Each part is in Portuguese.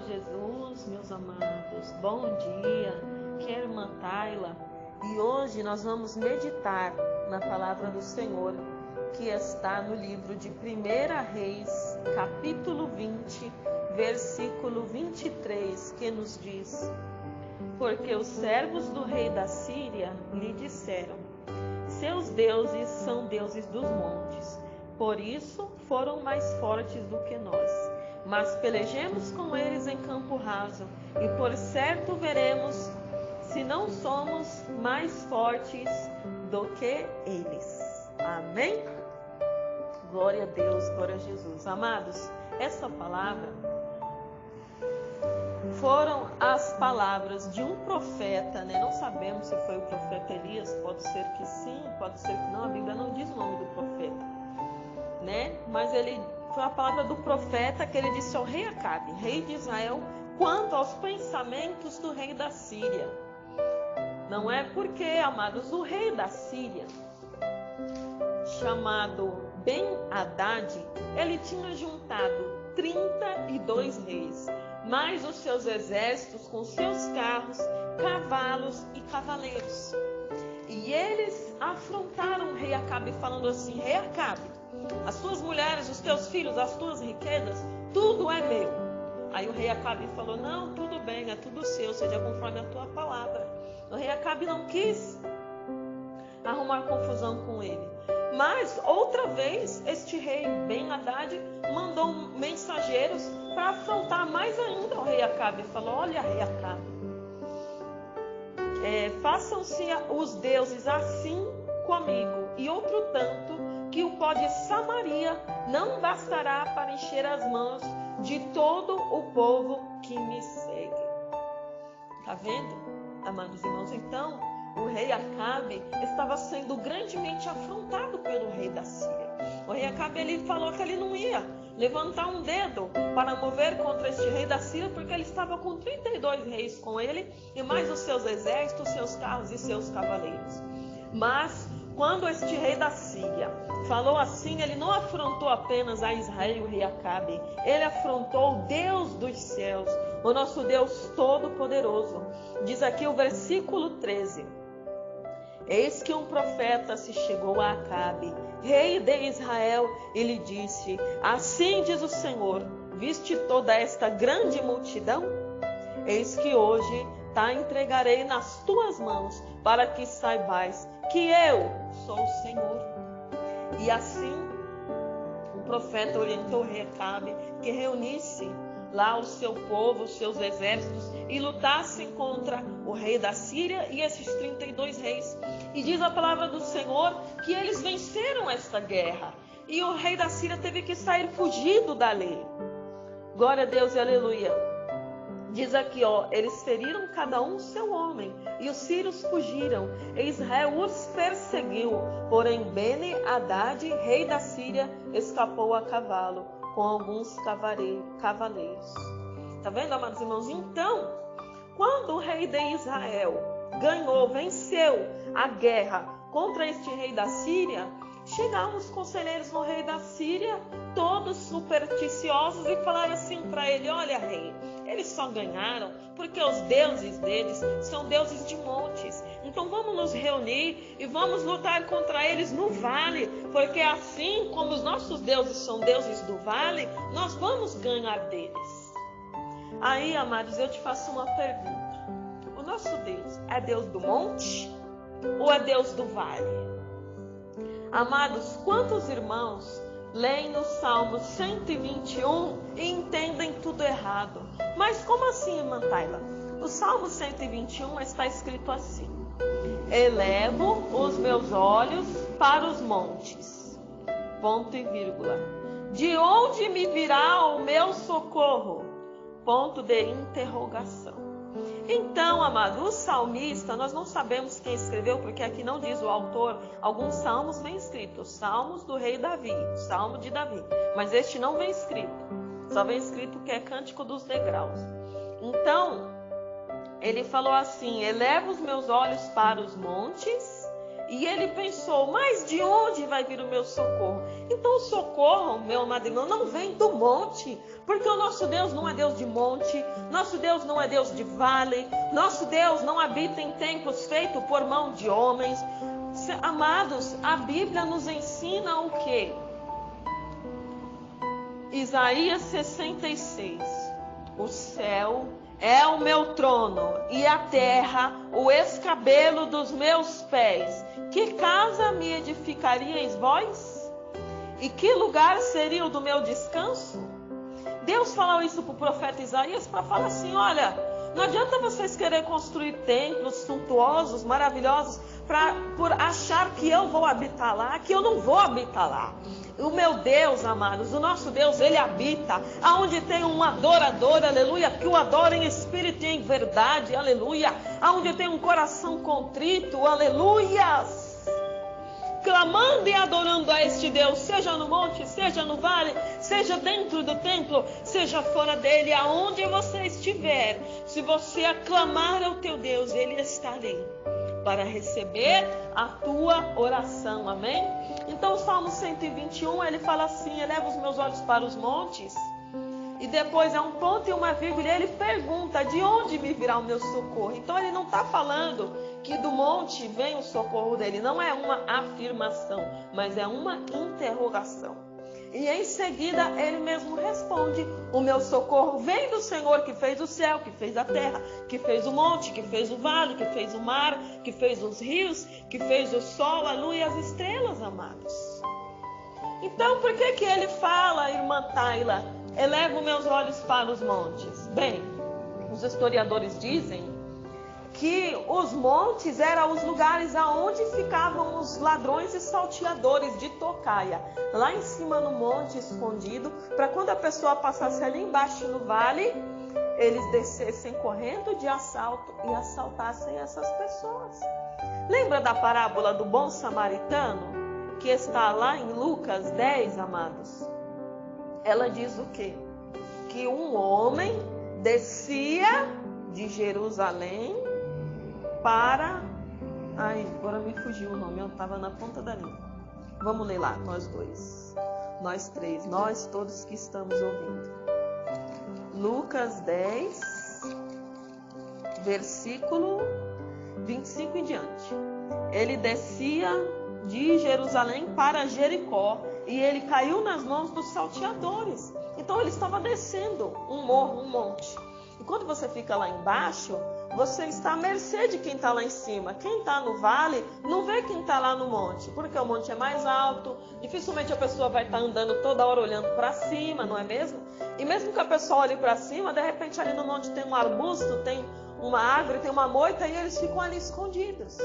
Jesus, meus amados, bom dia, aqui é a irmã Tayla e hoje nós vamos meditar na palavra do Senhor que está no livro de 1 Reis, capítulo 20, versículo 23, que nos diz: Porque os servos do rei da Síria lhe disseram: seus deuses são deuses dos montes, por isso foram mais fortes do que nós. Mas pelejemos com eles em campo raso, e por certo veremos se não somos mais fortes do que eles. Amém? Glória a Deus, glória a Jesus. Amados, essa palavra foram as palavras de um profeta, né? Não sabemos se foi o profeta Elias, pode ser que sim, pode ser que não, a Bíblia não diz o nome do profeta, né? Mas foi a palavra do profeta que ele disse ao rei Acabe, rei de Israel, quanto aos pensamentos do rei da Síria. Não é porque, amados, o rei da Síria, chamado Ben-Hadad, ele tinha juntado 32 reis, mais os seus exércitos com seus carros, cavalos e cavaleiros. E eles afrontaram o rei Acabe falando assim: rei Acabe, as tuas mulheres, os teus filhos, as tuas riquezas, tudo é meu. Aí o rei Acabe falou: não, tudo bem, é tudo seu, seja conforme a tua palavra. O rei Acabe não quis arrumar confusão com ele. Mas outra vez este rei Ben-Hadad mandou mensageiros para afrontar mais ainda o rei Acabe. Falou: olha, rei Acabe, façam-se os deuses assim comigo, e outro tanto, que o pó de Samaria não bastará para encher as mãos de todo o povo que me segue. Tá vendo, amados irmãos? Então, o rei Acabe estava sendo grandemente afrontado pelo rei da Síria. O rei Acabe, ele falou que ele não ia levantar um dedo para mover contra este rei da Síria, porque ele estava com 32 reis com ele, e mais os seus exércitos, seus carros e seus cavaleiros. Mas quando este rei da Síria falou assim, ele não afrontou apenas a Israel, o rei Acabe, ele afrontou o Deus dos céus, o nosso Deus Todo-Poderoso. Diz aqui o versículo 13: eis que um profeta se chegou a Acabe, rei de Israel, e lhe disse: assim diz o Senhor, viste toda esta grande multidão? Eis que hoje te entregarei nas tuas mãos, para que saibais que eu sou o Senhor. E assim o profeta orientou o rei Acabe que reunisse lá o seu povo, os seus exércitos, e lutassem contra o rei da Síria e esses 32 reis. E diz a palavra do Senhor que eles venceram esta guerra, e o rei da Síria teve que sair fugido dali. Glória a Deus e aleluia. Diz aqui, eles feriram cada um seu homem, e os sírios fugiram, e Israel os perseguiu. Porém Ben-Hadad, rei da Síria, escapou a cavalo com alguns cavaleiros. Tá vendo, amados irmãos? Então, quando o rei de Israel venceu a guerra contra este rei da Síria, chegaram os conselheiros no rei da Síria, todos supersticiosos, e falaram assim para ele: olha, rei, eles só ganharam porque os deuses deles são deuses de montes. Então vamos nos reunir e vamos lutar contra eles no vale, porque assim como os nossos deuses são deuses do vale, nós vamos ganhar deles. Aí, amados, eu te faço uma pergunta: o nosso Deus é Deus do monte ou é Deus do vale? Amados, quantos irmãos leem no Salmo 121 e entendem tudo errado? Mas como assim, irmã Tayla? O Salmo 121 está escrito assim: elevo os meus olhos para os montes, ponto e vírgula. De onde me virá o meu socorro? Ponto de interrogação. Então, amado, o salmista, nós não sabemos quem escreveu, porque aqui não diz o autor. Alguns salmos vêm escritos, salmos do rei Davi, salmo de Davi, mas este não vem escrito, só vem escrito que é Cântico dos Degraus. Então, ele falou assim: eleva os meus olhos para os montes, e ele pensou: mas de onde vai vir o meu socorro? Então o socorro, meu amado irmão, não vem do monte, porque o nosso Deus não é Deus de monte, nosso Deus não é Deus de vale, nosso Deus não habita em templos feitos por mão de homens. Amados, a Bíblia nos ensina o quê? Isaías 66, o céu é o meu trono e a terra o escabelo dos meus pés. Que casa me edificaríeis vós? E que lugar seria o do meu descanso? Deus falou isso para o profeta Isaías para falar assim, olha, não adianta vocês querer construir templos suntuosos, maravilhosos, por achar que eu vou habitar lá, que eu não vou habitar lá. O meu Deus, amados, o nosso Deus, Ele habita aonde tem um adorador, aleluia, que o adora em espírito e em verdade, aleluia, aonde tem um coração contrito, aleluias, clamando e adorando a este Deus, seja no monte, seja no vale, seja dentro do templo, seja fora dele, aonde você estiver, se você aclamar ao teu Deus, Ele está ali para receber a tua oração, amém? Então o Salmo 121, ele fala assim, eleva os meus olhos para os montes, e depois é um ponto e uma vírgula, e ele pergunta, de onde me virá o meu socorro? Então ele não está falando que do monte vem o socorro dele, não é uma afirmação, mas é uma interrogação. E em seguida ele mesmo responde, o meu socorro vem do Senhor que fez o céu, que fez a terra, que fez o monte, que fez o vale, que fez o mar, que fez os rios, que fez o sol, a lua e as estrelas, amados. Então por que ele fala, irmã Tayla, elevo meus olhos para os montes? Bem, os historiadores dizem que os montes eram os lugares aonde ficavam os ladrões e salteadores de tocaia. Lá em cima no monte, escondido, para quando a pessoa passasse ali embaixo no vale, eles descessem correndo de assalto e assaltassem essas pessoas. Lembra da parábola do bom samaritano? Que está lá em Lucas 10, amados? Ela diz o quê? Que um homem descia de Jerusalém para... Ai, agora me fugiu o nome, eu estava na ponta da língua. Vamos ler lá, nós dois. Nós três, nós todos que estamos ouvindo. Lucas 10, versículo 25 em diante. Ele descia de Jerusalém para Jericó e ele caiu nas mãos dos salteadores. Então ele estava descendo um morro, um monte. E quando você fica lá embaixo, você está à mercê de quem está lá em cima. Quem está no vale não vê quem está lá no monte, porque o monte é mais alto. Dificilmente a pessoa vai estar andando toda hora olhando para cima, não é mesmo? E mesmo que a pessoa olhe para cima, de repente ali no monte tem um arbusto, tem uma árvore, tem uma moita e eles ficam ali escondidos.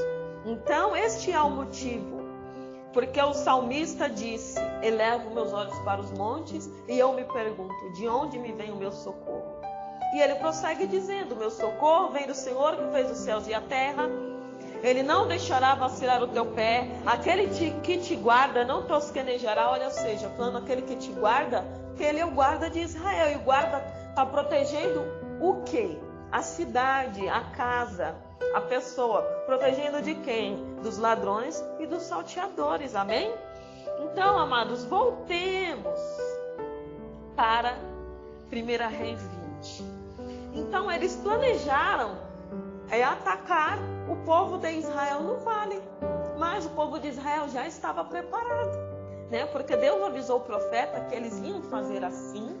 Então este é o motivo. Porque o salmista disse, elevo meus olhos para os montes e eu me pergunto, de onde me vem o meu socorro? E ele prossegue dizendo, meu socorro vem do Senhor que fez os céus e a terra. Ele não deixará vacilar o teu pé. Aquele que te guarda não tosquenejará. Olha, ou seja, falando aquele que te guarda, que ele é o guarda de Israel. E o guarda está protegendo o quê? A cidade, a casa, a pessoa. Protegendo de quem? Dos ladrões e dos salteadores. Amém? Então, amados, voltemos para 1 Reis 20. Então eles planejaram atacar o povo de Israel no vale, mas o povo de Israel já estava preparado, né? Porque Deus avisou o profeta que eles iam fazer assim,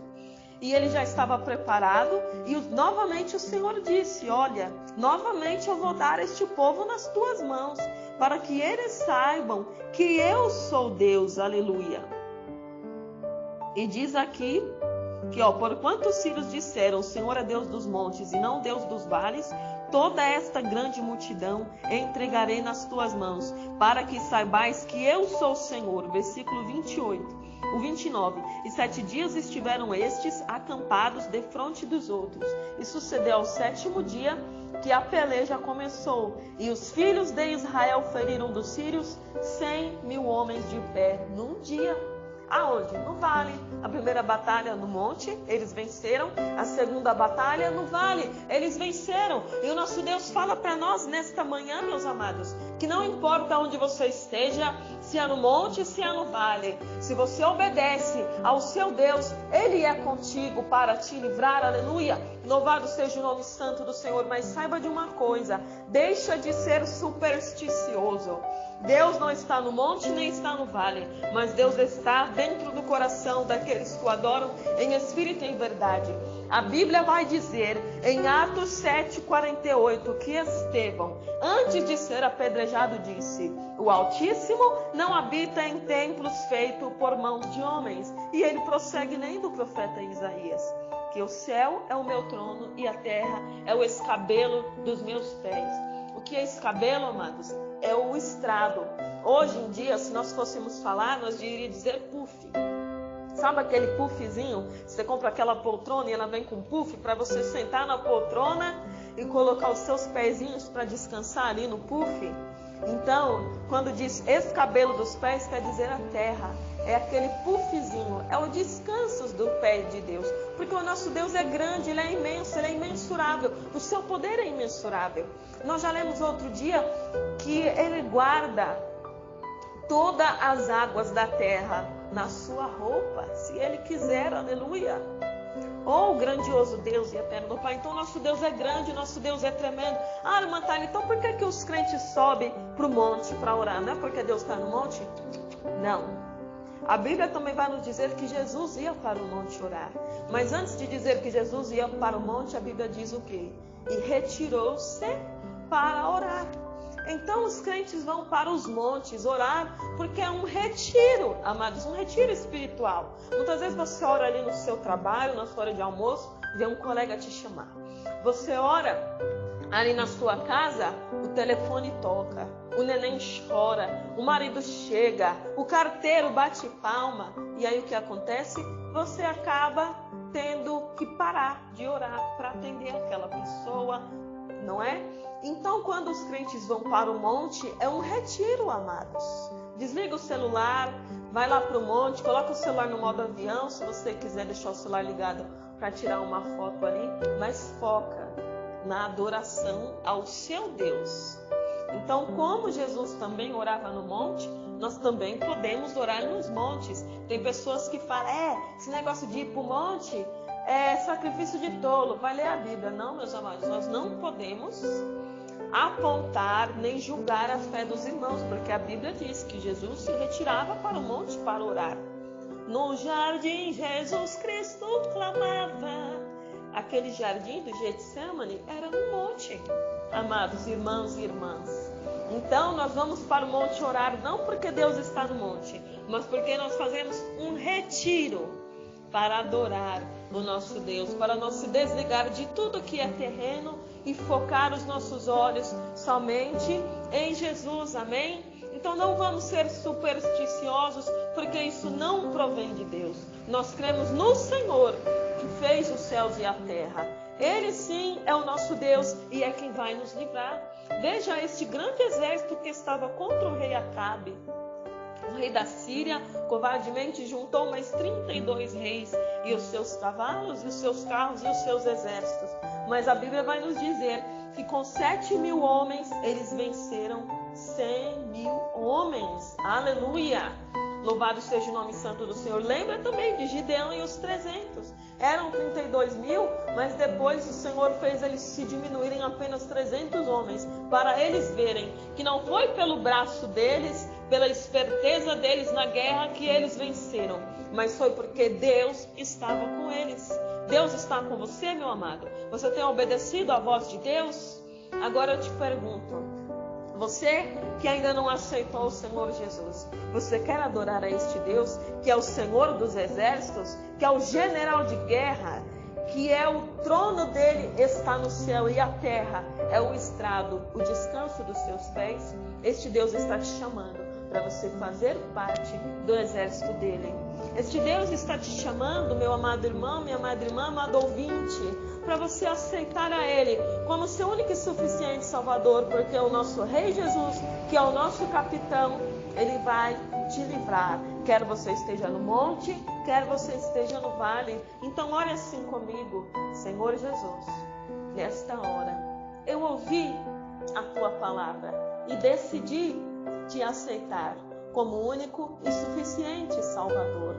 e ele já estava preparado, e novamente o Senhor disse, olha, novamente eu vou dar este povo nas tuas mãos, para que eles saibam que eu sou Deus, aleluia. E diz aqui, que porquanto os sírios disseram, o Senhor é Deus dos montes e não Deus dos vales, toda esta grande multidão entregarei nas tuas mãos, para que saibais que eu sou o Senhor. Versículo 28, o 29. E 7 dias estiveram estes acampados defronte dos outros. E sucedeu ao 7º dia que a peleja começou. E os filhos de Israel feriram dos sírios 100.000 homens de pé num dia. Aonde? No vale. A primeira batalha no monte, eles venceram. A segunda batalha no vale, eles venceram. E o nosso Deus fala para nós nesta manhã, meus amados, que não importa onde você esteja, se é no monte, se é no vale. Se você obedece ao seu Deus, Ele é contigo para te livrar, aleluia. Louvado seja o nome santo do Senhor. Mas saiba de uma coisa, deixa de ser supersticioso. Deus não está no monte nem está no vale, mas Deus está dentro do coração daqueles que o adoram em espírito e em verdade. A Bíblia vai dizer em Atos 7:48 que Estevão, antes de ser apedrejado, disse: o Altíssimo não habita em templos feitos por mãos de homens. E ele prossegue lendo o profeta Isaías, que o céu é o meu trono e a terra é o escabelo dos meus pés. O que é escabelo, amados? É o estrado. Hoje em dia, se nós fôssemos falar, nós iríamos dizer puff. Sabe aquele puffzinho? Você compra aquela poltrona e ela vem com puff para você sentar na poltrona e colocar os seus pezinhos para descansar ali no puff. Então, quando diz escabelo dos pés, quer dizer a terra. É aquele puffzinho, é o descanso do pé de Deus. Porque o nosso Deus é grande, Ele é imenso, Ele é imensurável. O seu poder é imensurável. Nós já lemos outro dia que Ele guarda todas as águas da terra na sua roupa, se Ele quiser, aleluia. Oh, grandioso Deus e eterno Pai. Então nosso Deus é grande, nosso Deus é tremendo. Ah, irmã Thalia, então por que os crentes sobem para o monte para orar? Não é porque Deus está no monte? Não. A Bíblia também vai nos dizer que Jesus ia para o monte orar. Mas antes de dizer que Jesus ia para o monte, a Bíblia diz o quê? E retirou-se para orar. Então os crentes vão para os montes orar, porque é um retiro, amados, um retiro espiritual. Muitas vezes você ora ali no seu trabalho, na sua hora de almoço, vê um colega te chamar. Você ora ali na sua casa, o telefone toca, o neném chora, o marido chega, o carteiro bate palma. E aí o que acontece? Você acaba tendo que parar de orar para atender aquela pessoa, não é? Então, quando os crentes vão para o monte, é um retiro, amados. Desliga o celular, vai lá para o monte, coloca o celular no modo avião, se você quiser deixar o celular ligado para tirar uma foto ali, mas foca na adoração ao seu Deus. Então, como Jesus também orava no monte, nós também podemos orar nos montes. Tem pessoas que falam, esse negócio de ir para o monte é sacrifício de tolo, vai ler a Bíblia. Não, meus amados, nós não podemos apontar nem julgar a fé dos irmãos, porque a Bíblia diz que Jesus se retirava para o monte para orar. No jardim Jesus Cristo clamava. Aquele jardim do Getsemane era no monte, amados irmãos e irmãs. Então nós vamos para o monte orar, não porque Deus está no monte, mas porque nós fazemos um retiro para adorar o nosso Deus, para nós se desligar de tudo que é terreno e focar os nossos olhos somente em Jesus, amém? Então não vamos ser supersticiosos, porque isso não provém de Deus. Nós cremos no Senhor, que fez os céus e a terra. Ele sim é o nosso Deus e é quem vai nos livrar. Veja este grande exército que estava contra o rei Acabe. O rei da Síria covardemente juntou mais 32 reis e os seus cavalos, e os seus carros e os seus exércitos. Mas a Bíblia vai nos dizer que com 7.000 homens eles venceram 100.000 homens. Aleluia! Louvado seja o nome santo do Senhor. Lembra também de Gideão e os 300. Eram 32.000, mas depois o Senhor fez eles se diminuírem apenas 300 homens, para eles verem que não foi pelo braço deles, pela esperteza deles na guerra que eles venceram, mas foi porque Deus estava com eles. Deus está com você, meu amado? Você tem obedecido à voz de Deus? Agora eu te pergunto, você que ainda não aceitou o Senhor Jesus, você quer adorar a este Deus que é o Senhor dos exércitos, que é o general de guerra, que é o trono dele está no céu e a terra é o estrado, o descanso dos seus pés? Este Deus está te chamando para você fazer parte do exército dele. Este Deus está te chamando, meu amado irmão, minha amada irmã, amado ouvinte, para você aceitar a Ele como seu único e suficiente Salvador, porque o nosso Rei Jesus, que é o nosso capitão, Ele vai te livrar, quer você esteja no monte, quer você esteja no vale. Então ore assim comigo: Senhor Jesus, nesta hora eu ouvi a Tua palavra e decidi te aceitar como único e suficiente Salvador.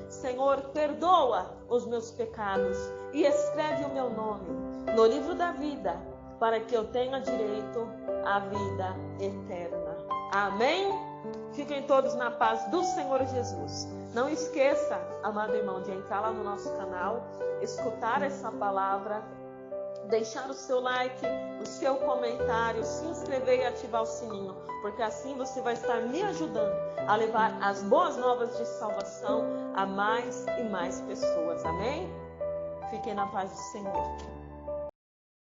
Senhor, perdoa os meus pecados e escreve o meu nome no livro da vida, para que eu tenha direito à vida eterna. Amém? Fiquem todos na paz do Senhor Jesus. Não esqueça, amado irmão, de entrar lá no nosso canal, escutar essa palavra, deixar o seu like, o seu comentário, se inscrever e ativar o sininho, porque assim você vai estar me ajudando a levar as boas novas de salvação a mais e mais pessoas. Amém? Fiquem na paz do Senhor.